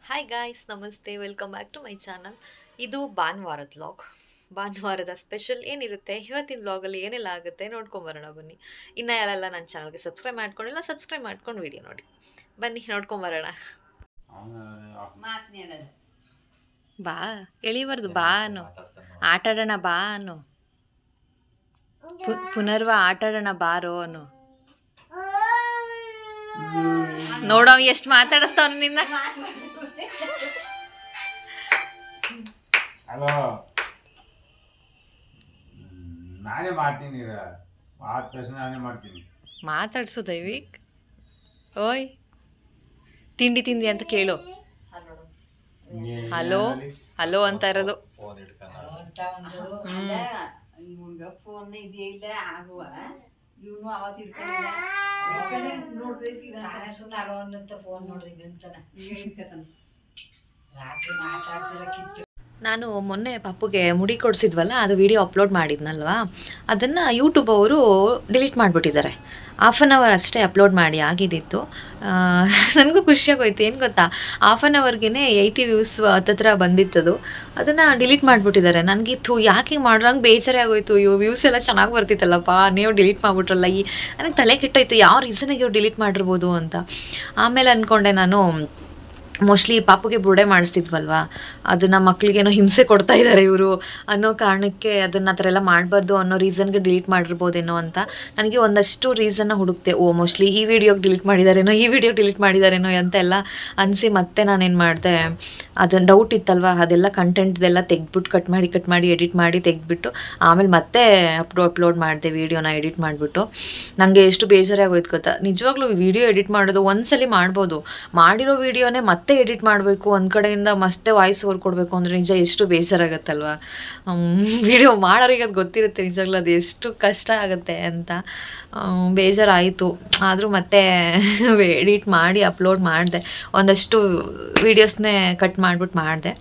Hi guys, ನಮಸ್ತೆ, welcome back to my channel. ಇದು ಭಾನುವಾರದ ವ್ಲಾಗ್. ಭಾನುವಾರದ ಸ್ಪೆಷಲ್ ಏನಿರುತ್ತೆ, ಇವತ್ತಿನ ವ್ಲಾಗಲ್ಲಿ ಏನೆಲ್ಲ ಆಗುತ್ತೆ ನೋಡ್ಕೊಂಬರೋಣ ಬನ್ನಿ. ಇನ್ನು ಯಾರೆಲ್ಲ ನನ್ನ ಚಾನಲ್ಗೆ ಸಬ್ಸ್ಕ್ರೈಬ್ ಮಾಡ್ಕೊಂಡಿಲ್ಲ, ಸಬ್ಸ್ಕ್ರೈಬ್ ಮಾಡ್ಕೊಂಡು ವಿಡಿಯೋ ನೋಡಿ. ಬನ್ನಿ ನೋಡ್ಕೊಂಬರೋಣ. ಬಾ ಎಳಿಬಾರ್ದು, ಬಾ ಅನ್ನು ಆಟಾಡೋಣ, ಬಾ ಅನ್ನು ಪುನರ್ವ ಆಟಾಡೋಣ ಬಾರೋ ಅನ್ನು. ನೋಡವ್ ಎಷ್ಟು ಮಾತಾಡಿಸ್ತಾವ ನಿನ್ನ. ಹಲೋ, ನಾನೇ ಮಾಡ್ತೀನಿ, ಆದ ತಕ್ಷಣ ನಾನೇ ಮಾಡ್ತೀನಿ. ಮಾತಾಡ್ಸು ದೈವಿಕ್. ಓಯ್ ತಿಂಡಿ ತಿಂದಿ ಅಂತ ಕೇಳು. ಹಲೋ ಹಲೋ ಅಂತ ಇರೋದು. ಫೋನ್ ಇದೆಯಲ್ಲ ಆಗುವ ಇವನು ಫೋನ್ ನೋಡ್ರಿ ನಾನು ಮೊನ್ನೆ ಪಪ್ಪುಗೆ ಮುಡಿ ಕೊಡಿಸಿದ್ವಲ್ಲ, ಅದು ವಿಡಿಯೋ ಅಪ್ಲೋಡ್ ಮಾಡಿದ್ನಲ್ವಾ, ಅದನ್ನು ಯೂಟ್ಯೂಬ್ ಅವರು ಡಿಲೀಟ್ ಮಾಡಿಬಿಟ್ಟಿದ್ದಾರೆ. 1/2 ಅವರ್ ಅಷ್ಟೇ ಅಪ್ಲೋಡ್ ಮಾಡಿ ಆಗಿದ್ದಿತ್ತು. ನನಗೂ ಖುಷಿಯಾಗೋಯ್ತು. ಏನು ಗೊತ್ತಾ, 1/2 ಅವರ್ಗೆ 80 ವ್ಯೂಸ್ ಹತ್ತತ್ರ ಬಂದಿತ್ತದು. ಅದನ್ನು ಡಿಲೀಟ್ ಮಾಡಿಬಿಟ್ಟಿದ್ದಾರೆ. ನನಗಿತ್ತು ಯಾಕೆ ಮಾಡ್ರಂಗೆ ಬೇಜಾರೇ ಆಗೋಯ್ತು. ವ್ಯೂಸ್ ಎಲ್ಲ ಚೆನ್ನಾಗಿ ಬರ್ತಿತ್ತಲ್ಲಪ್ಪ, ನೀವು ಡಿಲೀಟ್ ಮಾಡಿಬಿಟ್ರಲ್ಲ. ನನಗೆ ತಲೆ ಕೆಟ್ಟೋಯ್ತು, ಯಾವ ರೀಸನಿಗೆ ಇವ್ರು ಡಿಲೀಟ್ ಮಾಡಿರ್ಬೋದು ಅಂತ. ಆಮೇಲೆ ಅಂದ್ಕೊಂಡೆ ನಾನು, ಮೋಸ್ಟ್ಲಿ ಪಾಪುಗೆ ಬುರ್ಡೆ ಮಾಡಿಸ್ತಿದ್ವಲ್ವ, ಅದನ್ನು ಮಕ್ಳಿಗೇನೋ ಹಿಂಸೆ ಕೊಡ್ತಾ ಇದ್ದಾರೆ ಇವರು ಅನ್ನೋ ಕಾರಣಕ್ಕೆ ಅದನ್ನು ಆ ಥರ ಎಲ್ಲ ಮಾಡಬಾರ್ದು ಅನ್ನೋ ರೀಸನ್ಗೆ ಡಿಲೀಟ್ ಮಾಡಿರ್ಬೋದೇನೋ ಅಂತ ನನಗೆ ಒಂದಷ್ಟು ರೀಸನ್ನ ಹುಡುಕ್ತೆ. ಮೋಸ್ಟ್ಲಿ ಈ ವಿಡಿಯೋಗೆ ಡಿಲೀಟ್ ಮಾಡಿದಾರೇನೋ, ಈ ವಿಡಿಯೋಗೆ ಡಿಲೀಟ್ ಮಾಡಿದಾರೇನೋ ಅಂತೆಲ್ಲ ಅನಿಸಿ ಮತ್ತೆ ನಾನೇನು ಮಾಡಿದೆ, ಅದನ್ನು ಡೌಟ್ ಇತ್ತಲ್ವ, ಅದೆಲ್ಲ ಕಂಟೆಂಟ್ದೆಲ್ಲ ತೆಗ್ದುಬಿಟ್ಟು ಕಟ್ ಮಾಡಿ ಎಡಿಟ್ ಮಾಡಿ ತೆಗೆದ್ಬಿಟ್ಟು ಆಮೇಲೆ ಮತ್ತೆ ಅಪ್ಲೋಡ್ ಮಾಡಿದೆ ವೀಡಿಯೋನ ಎಡಿಟ್ ಮಾಡಿಬಿಟ್ಟು. ನನಗೆ ಎಷ್ಟು ಬೇಜಾರಾಗೋಯ್ತು ಗೊತ್ತಾ. ನಿಜವಾಗ್ಲೂ ವಿಡಿಯೋ ಎಡಿಟ್ ಮಾಡೋದು ಒಂದ್ಸಲಿ ಮಾಡ್ಬೋದು, ಮಾಡಿರೋ ವೀಡಿಯೋನೇ ಮತ್ತೆ ಎಡಿಟ್ ಮಾಡಬೇಕು, ಒಂದು ಕಡೆಯಿಂದ ಮತ್ತೆ ವಾಯ್ಸ್ ಓವರ್ ಕೊಡಬೇಕು ಅಂದರೆ ನಿಜ ಎಷ್ಟು ಬೇಜಾರಾಗತ್ತಲ್ವ. ವಿಡಿಯೋ ಮಾಡೋರಿಗೆ ಅದು ಗೊತ್ತಿರುತ್ತೆ ನಿಜವಾಗ್ಲೂ ಅದು ಎಷ್ಟು ಕಷ್ಟ ಆಗುತ್ತೆ ಅಂತ. ಬೇಜಾರಾಯಿತು. ಆದರೂ ಮತ್ತೆ ಎಡಿಟ್ ಮಾಡಿ ಅಪ್ಲೋಡ್ ಮಾಡಿದೆ, ಒಂದಷ್ಟು ವೀಡಿಯೋಸ್ನೇ ಕಟ್ ಮಾಡಿಬಿಟ್ಟು ಮಾಡಿದೆ.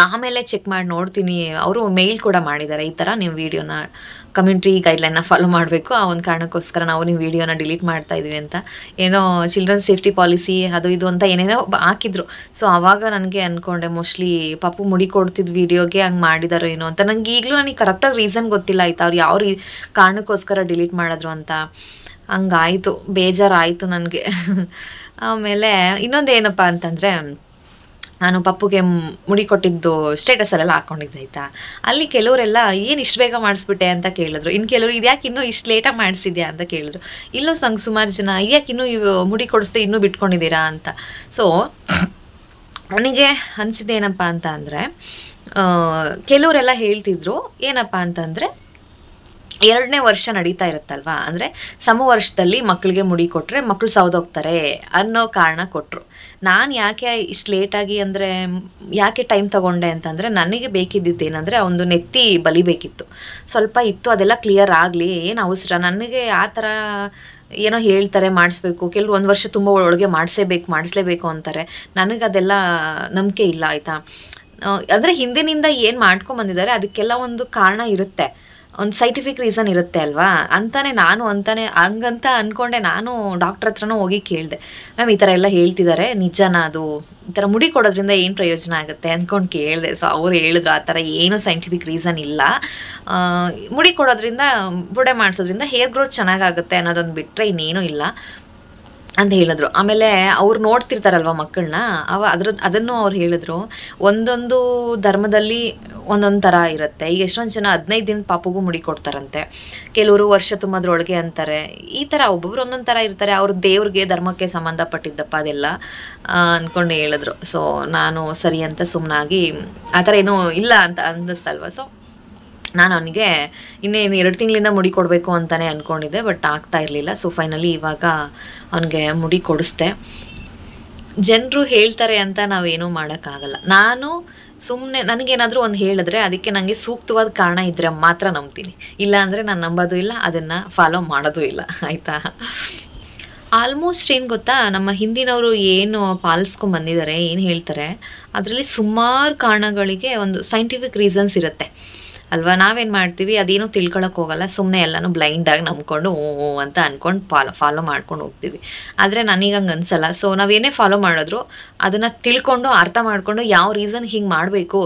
ಆಮೇಲೆ ಚೆಕ್ ಮಾಡಿ ನೋಡ್ತೀನಿ, ಅವರು ಮೇಲ್ ಕೂಡ ಮಾಡಿದ್ದಾರೆ, ಈ ಥರ ನೀವು ವೀಡಿಯೋನ ಕಮ್ಯುನಿಟಿ ಗೈಡ್ಲೈನ್ನ ಫಾಲೋ ಮಾಡಬೇಕು, ಆ ಒಂದು ಕಾರಣಕ್ಕೋಸ್ಕರ ನಾವು ನೀವು ವೀಡಿಯೋನ ಡಿಲೀಟ್ ಮಾಡ್ತಾ ಇದ್ವಿ ಅಂತ. ಏನೋ ಚಿಲ್ಡ್ರನ್ಸ್ ಸೇಫ್ಟಿ ಪಾಲಿಸಿ ಅದು ಇದು ಅಂತ ಏನೇನೋ ಹಾಕಿದ್ರು. ಸೊ ಆವಾಗ ನನಗೆ ಅಂದ್ಕೊಂಡೆ, ಮೋಸ್ಟ್ಲಿ ಪಾಪು ಮುಡಿ ಕೊಡ್ತಿದ್ದ ವೀಡಿಯೋಗೆ ಹಂಗೆ ಮಾಡಿದಾರೋ ಏನೋ ಅಂತ. ನನಗೆ ಕರೆಕ್ಟಾಗಿ ರೀಸನ್ ಗೊತ್ತಿಲ್ಲ ಆಯ್ತಾ, ಅವ್ರು ಯಾವ ಕಾರಣಕ್ಕೋಸ್ಕರ ಡಿಲೀಟ್ ಮಾಡಿದ್ರು ಅಂತ. ಹಂಗಾಯಿತು, ಬೇಜಾರಾಯಿತು ನನಗೆ. ಆಮೇಲೆ ಇನ್ನೊಂದು ಏನಪ್ಪ ಅಂತಂದರೆ, ನಾನು ಪಪ್ಪುಗೆ ಮುಡಿ ಕೊಟ್ಟಿದ್ದು ಸ್ಟೇಟಸಲ್ಲೆಲ್ಲ ಹಾಕ್ಕೊಂಡಿದ್ದೆ ಆಯಿತಾ. ಅಲ್ಲಿ ಕೆಲವರೆಲ್ಲ ಏನು ಇಷ್ಟು ಬೇಗ ಮಾಡಿಸ್ಬಿಟ್ಟೆ ಅಂತ ಕೇಳಿದ್ರು. ಇನ್ನು ಕೆಲವರು ಇದ್ಯಾಕೆ ಇನ್ನೂ ಇಷ್ಟು ಲೇಟಾಗಿ ಮಾಡಿಸಿದ್ಯಾ ಅಂತ ಕೇಳಿದ್ರು. ಇಲ್ಲೂ ಸುಮಾರು ಜನ ಇದ್ಯಾಕೆ ಇನ್ನೂ ಮುಡಿ ಕೊಡಿಸ್ದೆ ಇನ್ನೂ ಬಿಟ್ಕೊಂಡಿದ್ದೀರಾ ಅಂತ. ಸೊ ನನಗೆ ಅನಿಸಿದ್ದು ಏನಪ್ಪ ಅಂತ ಅಂದರೆ, ಕೆಲವರೆಲ್ಲ ಹೇಳ್ತಿದ್ರು ಏನಪ್ಪ ಅಂತಂದರೆ, 2ನೇ ವರ್ಷ ನಡೀತಾ ಇರುತ್ತಲ್ವ, ಅಂದರೆ ಸಮವರ್ಷದಲ್ಲಿ ಮಕ್ಕಳಿಗೆ ಮುಡಿ ಕೊಟ್ಟರೆ ಮಕ್ಕಳು ಸೌದೋಗ್ತಾರೆ ಅನ್ನೋ ಕಾರಣ ಕೊಟ್ಟರು. ನಾನು ಯಾಕೆ ಇಷ್ಟು ಲೇಟಾಗಿ ಅಂದರೆ ಯಾಕೆ ಟೈಮ್ ತೊಗೊಂಡೆ ಅಂತಂದರೆ, ನನಗೆ ಬೇಕಿದ್ದಿದ್ದೇನೆಂದರೆ ಒಂದು ನೆತ್ತಿ ಬಲಿಬೇಕಿತ್ತು, ಸ್ವಲ್ಪ ಇತ್ತು, ಅದೆಲ್ಲ ಕ್ಲಿಯರ್ ಆಗಲಿ, ಏನು ಅವಸರ. ನನಗೆ ಆ ಥರ ಏನೋ ಹೇಳ್ತಾರೆ ಮಾಡಿಸ್ಬೇಕು, ಕೆಲವರು 1 ವರ್ಷ ತುಂಬ ಒಳಗೆ ಮಾಡಿಸ್ಲೇಬೇಕು ಅಂತಾರೆ. ನನಗೆ ಅದೆಲ್ಲ ನಂಬಿಕೆ ಇಲ್ಲ ಆಯಿತಾ. ಅಂದರೆ ಹಿಂದಿನಿಂದ ಏನು ಮಾಡ್ಕೊಂಬಂದಿದ್ದಾರೆ ಅದಕ್ಕೆಲ್ಲ ಒಂದು ಕಾರಣ ಇರುತ್ತೆ, ಒಂದು ಸೈಂಟಿಫಿಕ್ ರೀಸನ್ ಇರುತ್ತೆ ಅಲ್ವಾ. ಹಂಗಂತ ಅಂದ್ಕೊಂಡೆ ನಾನು ಡಾಕ್ಟ್ರ್ ಹತ್ರನೂ ಹೋಗಿ ಕೇಳಿದೆ, ಮ್ಯಾಮ್ ಈ ಥರ ಎಲ್ಲ ಹೇಳ್ತಿದ್ದಾರೆ, ನಿಜನಾ ಅದು, ಈ ಥರ ಮುಡಿ ಕೊಡೋದ್ರಿಂದ ಏನು ಪ್ರಯೋಜನ ಆಗುತ್ತೆ ಅಂದ್ಕೊಂಡು ಕೇಳಿದೆ. ಸೊ ಅವ್ರು ಹೇಳಿದ್ರು, ಆ ಥರ ಏನು ಸೈಂಟಿಫಿಕ್ ರೀಸನ್ ಇಲ್ಲ, ಮುಡಿ ಕೊಡೋದ್ರಿಂದ ಬುರ್ಡೆ ಮಾಡಿಸೋದ್ರಿಂದ ಹೇರ್ ಗ್ರೋತ್ ಚೆನ್ನಾಗಾಗುತ್ತೆ ಅನ್ನೋದೊಂದು ಬಿಟ್ಟರೆ ಇನ್ನೇನೂ ಇಲ್ಲ ಅಂತ ಹೇಳಿದ್ರು. ಆಮೇಲೆ ಅವ್ರು ನೋಡ್ತಿರ್ತಾರಲ್ವ ಮಕ್ಕಳನ್ನ, ಅದನ್ನು ಅವ್ರು ಹೇಳಿದ್ರು, ಒಂದೊಂದು ಧರ್ಮದಲ್ಲಿ ಒಂದೊಂದು ಥರ ಇರುತ್ತೆ. ಈಗ ಎಷ್ಟೊಂದು ಜನ 15 ದಿನ ಪಾಪುಗೂ ಮುಡಿ ಕೊಡ್ತಾರಂತೆ, ಕೆಲವರು ವರ್ಷ ತುಂಬದ್ರೊಳಗೆ ಅಂತಾರೆ. ಈ ಥರ ಒಬ್ಬೊಬ್ರು ಒಂದೊಂದು ಥರ ಇರ್ತಾರೆ. ಅವ್ರ ದೇವ್ರಿಗೆ ಧರ್ಮಕ್ಕೆ ಸಂಬಂಧಪಟ್ಟಿದ್ದಪ್ಪ ಅದೆಲ್ಲ ಅಂದ್ಕೊಂಡು ಹೇಳಿದ್ರು. ಸೊ ನಾನು ಸರಿ ಅಂತ ಸುಮ್ಮನಾಗಿ, ಆ ಥರ ಏನೂ ಇಲ್ಲ ಅಂತ ಅನ್ನಿಸ್ತಲ್ವ. ಸೊ ನಾನು ಅವನಿಗೆ ಇನ್ನೇನು 2 ತಿಂಗಳಿಂದ ಮುಡಿ ಕೊಡಬೇಕು ಅಂತಲೇ ಅಂದ್ಕೊಂಡಿದ್ದೆ, ಬಟ್ ಆಗ್ತಾ ಇರಲಿಲ್ಲ. ಸೊ ಫೈನಲಿ ಇವಾಗ ಅವನಿಗೆ ಮುಡಿ ಕೊಡಿಸ್ದೆ. ಜನರು ಹೇಳ್ತಾರೆ ಅಂತ ನಾವೇನೂ ಮಾಡೋಕ್ಕಾಗಲ್ಲ. ನಾನು ಸುಮ್ಮನೆ ನನಗೇನಾದರೂ ಒಂದು ಹೇಳಿದ್ರೆ ಅದಕ್ಕೆ ನನಗೆ ಸೂಕ್ತವಾದ ಕಾರಣ ಇದ್ದರೆ ಮಾತ್ರ ನಂಬ್ತೀನಿ, ಇಲ್ಲ ಅಂದರೆ ನಾನು ನಂಬೋದು ಇಲ್ಲ, ಅದನ್ನು ಫಾಲೋ ಮಾಡೋದು ಇಲ್ಲ ಆಯಿತಾ. ಆಲ್ಮೋಸ್ಟ್ ಏನು ಗೊತ್ತಾ, ನಮ್ಮ ಹಿಂದಿನವರು ಏನು ಪಾಲಿಸ್ಕೊಂಡ್ಬಂದಿದ್ದಾರೆ, ಏನು ಹೇಳ್ತಾರೆ, ಅದರಲ್ಲಿ ಸುಮಾರು ಕಾರಣಗಳಿಗೆ ಒಂದು ಸೈಂಟಿಫಿಕ್ ರೀಸನ್ಸ್ ಇರುತ್ತೆ. ಅಲ್ವಾ. ನಾವೇನು ಮಾಡ್ತೀವಿ, ಅದೇನೂ ತಿಳ್ಕೊಳಕ್ಕೆ ಹೋಗಲ್ಲ, ಸುಮ್ಮನೆ ಎಲ್ಲನೂ ಬ್ಲೈಂಡಾಗಿ ನಂಬ್ಕೊಂಡು ಹ್ಞೂ ಅಂತ ಅಂದ್ಕೊಂಡು ಫಾಲೋ ಮಾಡ್ಕೊಂಡು ಹೋಗ್ತೀವಿ. ಆದರೆ ನನಗೆ ಹಂಗೆ ಅನಿಸಲ್ಲ. ಸೊ ನಾವೇನೇ ಫಾಲೋ ಮಾಡಿದ್ರು ಅದನ್ನು ತಿಳ್ಕೊಂಡು ಅರ್ಥ ಮಾಡಿಕೊಂಡು ಯಾವ ರೀಸನ್ ಹಿಂಗೆ ಮಾಡಬೇಕು,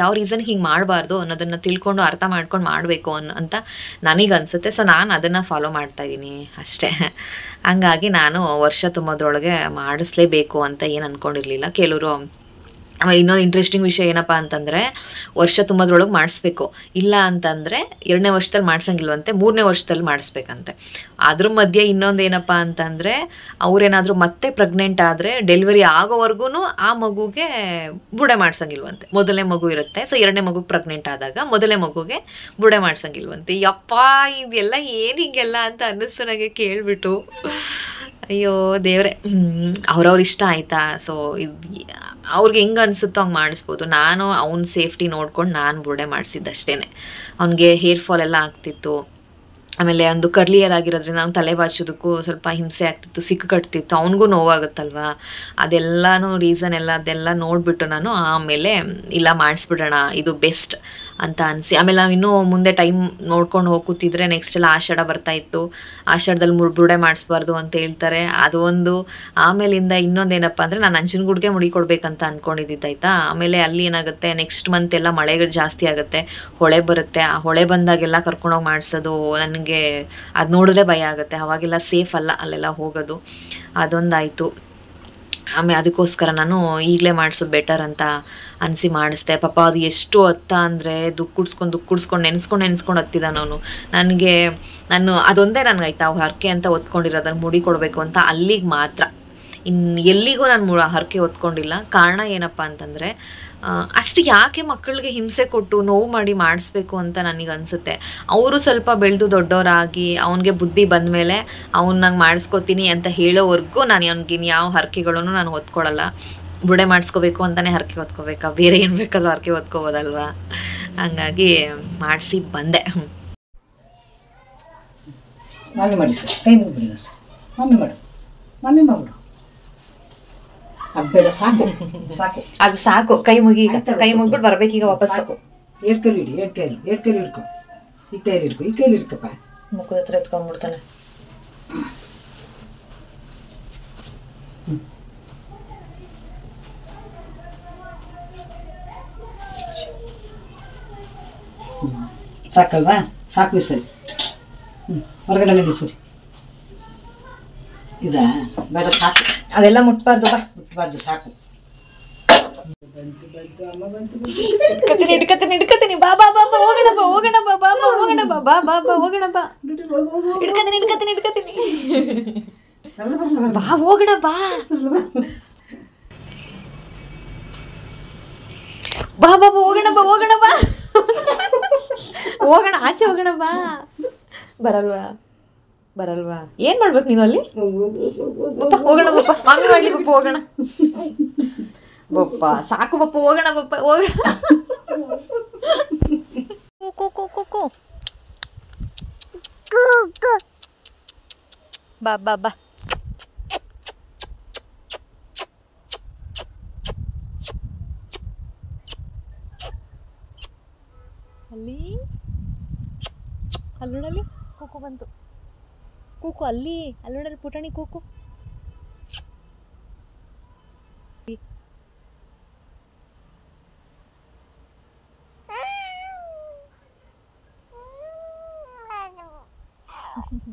ಯಾವ ರೀಸನ್ ಹಿಂಗೆ ಮಾಡಬಾರ್ದು ಅನ್ನೋದನ್ನು ತಿಳ್ಕೊಂಡು ಅರ್ಥ ಮಾಡ್ಕೊಂಡು ಮಾಡಬೇಕು ಅಂತ ನನಗೆ ಅನಿಸುತ್ತೆ. ಸೊ ನಾನು ಅದನ್ನು ಫಾಲೋ ಮಾಡ್ತಾಯಿದ್ದೀನಿ ಅಷ್ಟೇ. ಹಂಗಾಗಿ ನಾನು ವರ್ಷ ತುಂಬೋದ್ರೊಳಗೆ ಮಾಡಿಸ್ಲೇಬೇಕು ಅಂತ ಏನು ಅಂದ್ಕೊಂಡಿರಲಿಲ್ಲ. ಕೆಲವರು ಆಮೇಲೆ ಇನ್ನೊಂದು ಇಂಟ್ರೆಸ್ಟಿಂಗ್ ವಿಷಯ ಏನಪ್ಪ ಅಂತಂದರೆ, ವರ್ಷ ತುಂಬೋದ್ರೊಳಗೆ ಮಾಡಿಸ್ಬೇಕು, ಇಲ್ಲ ಅಂತಂದರೆ 2ನೇ ವರ್ಷದಲ್ಲಿ ಮಾಡ್ಸಂಗಿಲ್ವಂತೆ, 3ನೇ ವರ್ಷದಲ್ಲಿ ಮಾಡಿಸ್ಬೇಕಂತೆ. ಅದ್ರ ಮಧ್ಯೆ ಇನ್ನೊಂದು ಏನಪ್ಪ ಅಂತಂದರೆ, ಅವರೇನಾದರೂ ಮತ್ತೆ ಪ್ರೆಗ್ನೆಂಟ್ ಆದರೆ ಡೆಲಿವರಿ ಆಗೋವರೆಗೂ ಆ ಮಗುಗೆ ಬುಡೆ ಮಾಡ್ಸಂಗಿಲ್ವಂತೆ. ಮೊದಲನೇ ಮಗು ಇರುತ್ತೆ, ಸೊ 2ನೇ ಮಗು ಪ್ರೆಗ್ನೆಂಟ್ ಆದಾಗ ಮೊದಲನೇ ಮಗುಗೆ ಬುಡೆ ಮಾಡ್ಸಂಗಿಲ್ವಂತೆ. ಯಪ್ಪ ಇದೆಲ್ಲ ಏನು ಹಿಂಗೆಲ್ಲ ಅಂತ ಅನ್ನಿಸ್ತು ನನಗೆ ಕೇಳಿಬಿಟ್ಟು. ಅಯ್ಯೋ ದೇವ್ರೆ, ಅವ್ರವ್ರ ಇಷ್ಟ ಆಯಿತಾ. ಸೊ ಅವ್ರಿಗೆ ಹೆಂಗೆ ಅನಿಸುತ್ತೋ ಹಂಗೆ ಮಾಡಿಸ್ಬೋದು. ನಾನು ಅವ್ನ ಸೇಫ್ಟಿ ನೋಡ್ಕೊಂಡು ನಾನು ಬುರ್ಡೆ ಮಾಡಿಸಿದ್ದಷ್ಟೇ. ಅವ್ನಿಗೆ ಹೇರ್ ಫಾಲ್ ಎಲ್ಲ ಆಗ್ತಿತ್ತು, ಆಮೇಲೆ ಒಂದು ಕರ್ಲಿಯರ್ ಆಗಿರೋದ್ರಿಂದ ಅವ್ನು ತಲೆ ಬಾಚೋದಕ್ಕೂ ಸ್ವಲ್ಪ ಹಿಂಸೆ ಆಗ್ತಿತ್ತು, ಸಿಕ್ಕು ಕಟ್ತಿತ್ತು, ಅವನಿಗೂ ನೋವಾಗುತ್ತಲ್ವ. ಅದೆಲ್ಲನೂ ರೀಸನ್ ಅದೆಲ್ಲ ನೋಡಿಬಿಟ್ಟು ನಾನು ಆಮೇಲೆ ಇಲ್ಲ ಮಾಡಿಸ್ಬಿಡೋಣ, ಇದು ಬೆಸ್ಟ್ ಅಂತ ಅನಿಸಿ. ಆಮೇಲೆ ನಾವು ಇನ್ನೂ ಮುಂದೆ ಟೈಮ್ ನೋಡ್ಕೊಂಡು ಹೋಗಿ ಕೂತಿದ್ರೆ ನೆಕ್ಸ್ಟ್ ಎಲ್ಲ ಆಷಾಢ ಬರ್ತಾಯಿತ್ತು. ಆಷಾಢದಲ್ಲಿ ಬುರ್ಡೆ ಮಾಡಿಸ್ಬಾರ್ದು ಅಂತ ಹೇಳ್ತಾರೆ, ಅದು ಒಂದು. ಆಮೇಲಿಂದ ಇನ್ನೊಂದೇನಪ್ಪ ಅಂದರೆ, ನಾನು ನಂಜನಗೂಡಿಗೆ ಮುಡಿ ಕೊಡಬೇಕಂತ ಅಂದ್ಕೊಂಡಿದ್ದಾಯ್ತಾ. ಆಮೇಲೆ ಅಲ್ಲಿ ಏನಾಗುತ್ತೆ, ನೆಕ್ಸ್ಟ್ ಮಂತ್ ಎಲ್ಲ ಮಳೆ ಜಾಸ್ತಿ ಆಗುತ್ತೆ, ಹೊಳೆ ಬರುತ್ತೆ. ಆ ಹೊಳೆ ಬಂದಾಗೆಲ್ಲ ಕರ್ಕೊಂಡೋಗಿ ಮಾಡಿಸೋದು ನನಗೆ ಅದು ನೋಡಿದ್ರೆ ಭಯ ಆಗುತ್ತೆ. ಅವಾಗೆಲ್ಲ ಸೇಫ್ ಅಲ್ಲ ಅಲ್ಲೆಲ್ಲ ಹೋಗೋದು. ಅದೊಂದಾಯಿತು. ಆಮೇಲೆ ಅದಕ್ಕೋಸ್ಕರ ನಾನು ಈಗಲೇ ಮಾಡಿಸೋದು ಬೆಟರ್ ಅಂತ ಅನಿಸಿ ಮಾಡಿಸ್ದೆ. ಪಾಪ ಅದು ಎಷ್ಟು ಹತ್ತ ಅಂದರೆ ದುಃಖ ನೆನೆಸ್ಕೊಂಡು ಹತ್ತಿದ್ದಾನ ಅವನು. ನಾನು ಅದೊಂದೇ ನನಗಾಯ್ತಾ ಹರಕೆ ಅಂತ ಒತ್ಕೊಂಡಿರೋದನ್ನು ಮುಡಿ ಕೊಡಬೇಕು ಅಂತ, ಅಲ್ಲಿಗೆ ಮಾತ್ರ. ಇನ್ನು ಎಲ್ಲಿಗೂ ನಾನು ಹರಕೆ ಹೊತ್ಕೊಂಡಿಲ್ಲ. ಕಾರಣ ಏನಪ್ಪ ಅಂತಂದರೆ, ಅಷ್ಟು ಯಾಕೆ ಮಕ್ಕಳಿಗೆ ಹಿಂಸೆ ಕೊಟ್ಟು ನೋವು ಮಾಡಿ ಮಾಡಿಸ್ಬೇಕು ಅಂತ ನನಗೆ ಅನಿಸುತ್ತೆ. ಅವರು ಸ್ವಲ್ಪ ಬೆಳೆದು ದೊಡ್ಡವರಾಗಿ ಅವನಿಗೆ ಬುದ್ಧಿ ಬಂದ ಮೇಲೆ ಅವನ್ನಂಗೆ ಮಾಡಿಸ್ಕೋತೀನಿ ಅಂತ ಹೇಳೋವರೆಗೂ ನಾನು ಅವ್ನಿಗೆ ಯಾವ ಹರಕೆಗಳನ್ನು ನಾನು ಹೊತ್ಕೊಳ್ಳಲ್ಲ. ಬುಡೆ ಮಾಡಿಸ್ಕೋಬೇಕು ಅಂತಲೇ ಹರಕೆ ಹೊತ್ಕೋಬೇಕಾ, ಬೇರೆ ಏನು ಬೇಕಾದ್ರೂ ಹರಕೆ ಹೊತ್ಕೋಬೋದಲ್ವ. ಹಂಗಾಗಿ ಮಾಡಿಸಿ ಬಂದೆ. ಮಮ್ಮಿ ಮಾಡಿ ಸರ್, ಕೈ ಮುಗಿಬಿಡಿ ಸರ್. ಮಮ್ಮಿ ಮಾಡ್ಬಿಡು. ಅದು ಬೇಡ, ಸಾಕು ಸಾಕು, ಅದು ಸಾಕು. ಕೈ ಮುಗಿಬಿಟ್ಟು ಬರ್ಬೇಕೀಗ ವಾಪಸ್. ಸಾಕು. ಎರಡು ಕೈಲಿ ಹಿಡಿ, ಎರಡು ಕೈಲಿ ಹಿಡ್ಕೊ. ಈ ಕೈಲಿ ಹಿಡ್ಕಪ್ಪ. ಮುಖದ ಹತ್ರ ಎತ್ಕೊಂಡ್ಬಿಡ್ತಾನೆ. ಸಾಕಲ್ವಾ? ಸಾಕು ಸರಿ. ಹೊರಗಡೆ ನಡಿ ಸರಿ. ಇದಾ ಬೇಡ, ಸಾಕು. ಅದೆಲ್ಲ ಮುಟ್ಬಾರ್ದು, ಸಾಕು. ಬಂತು ಅಮ್ಮ ಬಂತು. ಹಿಡ್ಕತೀನಿ. ಬಾ ಹೋಗೋಣ ಬಾ ಹೋಗೋಣ ಬಾ. ಹಿಡ್ಕತೀನಿ. ಬಾ ಹೋಗೋಣ ಬಾ. ಹೋಗೋಣ ಬಾ. ಹೋಗೋಣ, ಆಚೆ ಹೋಗೋಣ ಬಾ. ಬರಲ್ವಾ? ಏನ್ ಮಾಡ್ಬೇಕು ನೀನು ಅಲ್ಲಿ? ಹೋಗೋಣ ಬಪ್ಪ, ಮಾಮಿ ಮಾಡ್ಲಿ ಬಪ್ಪ, ಹೋಗೋಣ ಬಪ್ಪ. ಸಾಕು ಬಪ್ಪ, ಹೋಗೋಣ ಬಪ್ಪ, ಹೋಗೋಣ. ಬಾ. ಅಲ್ಲಿ ನೋಡಲ್ಲಿ ಕೂಕು ಬಂತು. ಕೂಕು ಅಲ್ಲಿ ನೋಡಲ್ಲಿ ಪುಟಾಣಿ ಕೂಕು.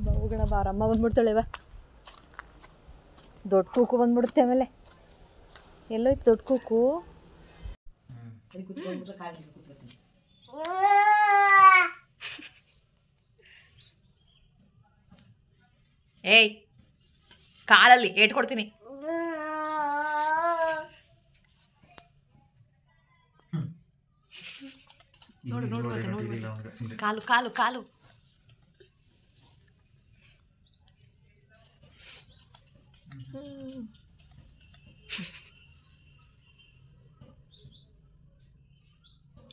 ಹೋಗೋಣ ಬಾ, ಅಮ್ಮ ಬಂದ್ಬಿಡ್ತಾಳೆ. ಬಾ, ದೊಡ್ಡ ಕೂಕು ಬಂದ್ಬಿಡುತ್ತೆ. ಆಮೇಲೆ ಎಲ್ಲೋಯ್ತು ದೊಡ್ಡ ಕೂಕು? ಏಯ್, ಕಾಲಲ್ಲಿ ಏಟ್ಕೊಡ್ತೀನಿ. ನೋಡು ಕಾಲು.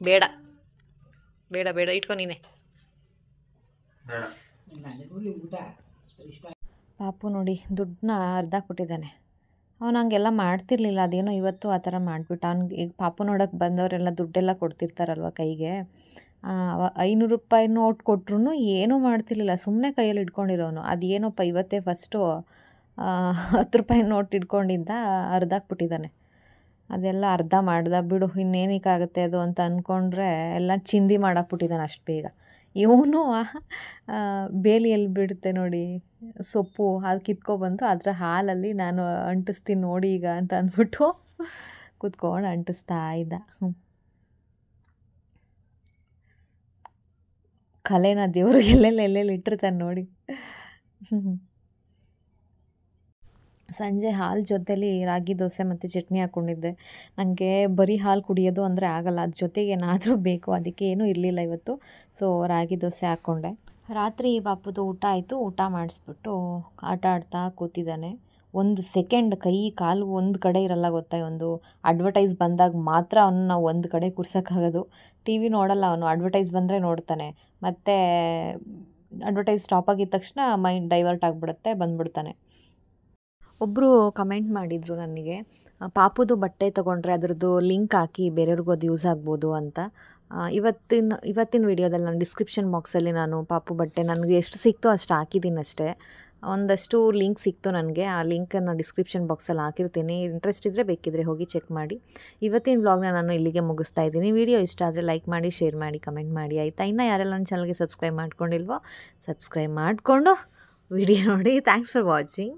ಬೇಡ ಇಟ್ಕೊ ನೀನೆ. ಪಾಪು ನೋಡಿ ದುಡ್ಡನ್ನ ಅರ್ಧಾಕ್ಬಿಟ್ಟಿದ್ದಾನೆ. ಅವನು ಹಂಗೆಲ್ಲ ಮಾಡ್ತಿರ್ಲಿಲ್ಲ, ಅದೇನೋ ಇವತ್ತು ಆ ಥರ ಮಾಡಿಬಿಟ್ಟು. ಅವ್ನಿಗೆ ಈಗ ಪಾಪು ನೋಡೋಕೆ ಬಂದವರೆಲ್ಲ ದುಡ್ಡೆಲ್ಲ ಕೊಡ್ತಿರ್ತಾರಲ್ವ ಕೈಗೆ. ₹500 ನೋಟ್ ಕೊಟ್ರೂ ಏನೂ ಮಾಡ್ತಿರ್ಲಿಲ್ಲ, ಸುಮ್ಮನೆ ಕೈಯಲ್ಲಿ ಇಟ್ಕೊಂಡಿರೋನು. ಅದೇನೋಪ್ಪ ಇವತ್ತೇ ಫಸ್ಟು ₹10 ನೋಟ್ ಇಟ್ಕೊಂಡಿದ್ದ, ಅರ್ಧಾಕ್ಬಿಟ್ಟಿದ್ದಾನೆ. ಅದೆಲ್ಲ ಅರ್ಧ ಮಾಡ್ದ ಬಿಡು, ಇನ್ನೇನಕ್ಕಾಗುತ್ತೆ ಅದು ಅಂತ ಅಂದ್ಕೊಂಡ್ರೆ ಎಲ್ಲ ಚಿಂದಿ ಮಾಡಾಕ್ಬಿಟ್ಟಿದ್ದಾನೆ ಅಷ್ಟು ಬೇಗ. ಇವನು ಬೇಲಿಯಲ್ಲಿ ಬಿಡುತ್ತೆ ನೋಡಿ ಸೊಪ್ಪು, ಅದು ಕಿತ್ಕೊಬಂದು ಅದರ ಹಾಲಲ್ಲಿ ನಾನು ಅಂಟಿಸ್ತೀನಿ ನೋಡಿ ಈಗ ಅಂತ ಅಂದ್ಬಿಟ್ಟು ಕೂತ್ಕೊಂಡು ಅಂಟಿಸ್ತಾ ಇದ್ದ. ಕಲೆನ ದೇವರು ಎಲ್ಲೆಲ್ಲಿ ಇಟ್ಟಿರ್ತಾನೆ ನೋಡಿ. ಸಂಜೆ ಹಾಲು ಜೊತೆಲಿ ರಾಗಿ ದೋಸೆ ಮತ್ತು ಚಟ್ನಿ ಹಾಕ್ಕೊಂಡಿದ್ದೆ. ನನಗೆ ಬರೀ ಹಾಲು ಕುಡಿಯೋದು ಅಂದರೆ ಆಗಲ್ಲ, ಅದ್ರ ಜೊತೆಗೆ ಏನಾದರೂ ಬೇಕು. ಅದಕ್ಕೆ ಏನೂ ಇರಲಿಲ್ಲ ಇವತ್ತು. ಸೊ ರಾಗಿ ದೋಸೆ ಹಾಕ್ಕೊಂಡೆ. ರಾತ್ರಿ ಪಾಪುದು ಊಟ ಆಯಿತು. ಊಟ ಮಾಡಿಸ್ಬಿಟ್ಟು ಆಟ ಆಡ್ತಾ ಕೂತಿದ್ದಾನೆ. ಒಂದು ಸೆಕೆಂಡ್ ಕೈ ಕಾಲು ಒಂದು ಕಡೆ ಇರಲ್ಲ ಗೊತ್ತಾ. ಒಂದು ಅಡ್ವರ್ಟೈಸ್ ಬಂದಾಗ ಮಾತ್ರ ಅವನು ನಾವು ಒಂದು ಕಡೆ ಕೂರ್ಸೋಕ್ಕಾಗೋದು. ಟಿ ವಿ ನೋಡಲ್ಲ ಅವನು, ಅಡ್ವರ್ಟೈಸ್ ಬಂದರೆ ನೋಡ್ತಾನೆ. ಮತ್ತು ಅಡ್ವರ್ಟೈಸ್ ಸ್ಟಾಪ್ ಆಗಿದ ತಕ್ಷಣ ಮೈಂಡ್ ಡೈವರ್ಟ್ ಆಗಿಬಿಡುತ್ತೆ, ಬಂದ್ಬಿಡ್ತಾನೆ. ಒಬ್ಬರು ಕಮೆಂಟ್ ಮಾಡಿದರು ನನಗೆ, ಪಾಪುದು ಬಟ್ಟೆ ತೊಗೊಂಡ್ರೆ ಅದರದ್ದು ಲಿಂಕ್ ಹಾಕಿ ಬೇರೆಯವ್ರಿಗೂ ಅದು ಯೂಸ್ ಆಗ್ಬೋದು ಅಂತ. ಇವತ್ತಿನ ವಿಡಿಯೋದಲ್ಲಿ ನಾನು ಡಿಸ್ಕ್ರಿಪ್ಷನ್ ಬಾಕ್ಸಲ್ಲಿ ನಾನು ಪಾಪು ಬಟ್ಟೆ ನನಗೆ ಎಷ್ಟು ಸಿಕ್ತೋ ಅಷ್ಟು ಹಾಕಿದ್ದೀನಿ ಅಷ್ಟೇ. ಒಂದಷ್ಟು ಲಿಂಕ್ ಸಿಕ್ತು ನನಗೆ, ಆ ಲಿಂಕನ್ನು ಡಿಸ್ಕ್ರಿಪ್ಷನ್ ಬಾಕ್ಸಲ್ಲಿ ಹಾಕಿರ್ತೀನಿ. ಇಂಟ್ರೆಸ್ಟ್ ಇದ್ದರೆ ಬೇಕಿದ್ದರೆ ಹೋಗಿ ಚೆಕ್ ಮಾಡಿ. ಇವತ್ತಿನ ವ್ಲಾಗ್ನ ನಾನು ಇಲ್ಲಿಗೆ ಮುಗಿಸ್ತಾ ಇದ್ದೀನಿ. ವಿಡಿಯೋ ಇಷ್ಟ ಆದರೆ ಲೈಕ್ ಮಾಡಿ, ಶೇರ್ ಮಾಡಿ, ಕಮೆಂಟ್ ಮಾಡಿ ಆಯಿತಾ. ಇನ್ನೂ ಯಾರೆಲ್ಲ ನನ್ನ ಚಾನಲ್ಗೆ ಸಬ್ಸ್ಕ್ರೈಬ್ ಮಾಡ್ಕೊಂಡಿಲ್ವೋ ಸಬ್ಸ್ಕ್ರೈಬ್ ಮಾಡಿಕೊಂಡು ವಿಡಿಯೋ ನೋಡಿ. Thanks for watching.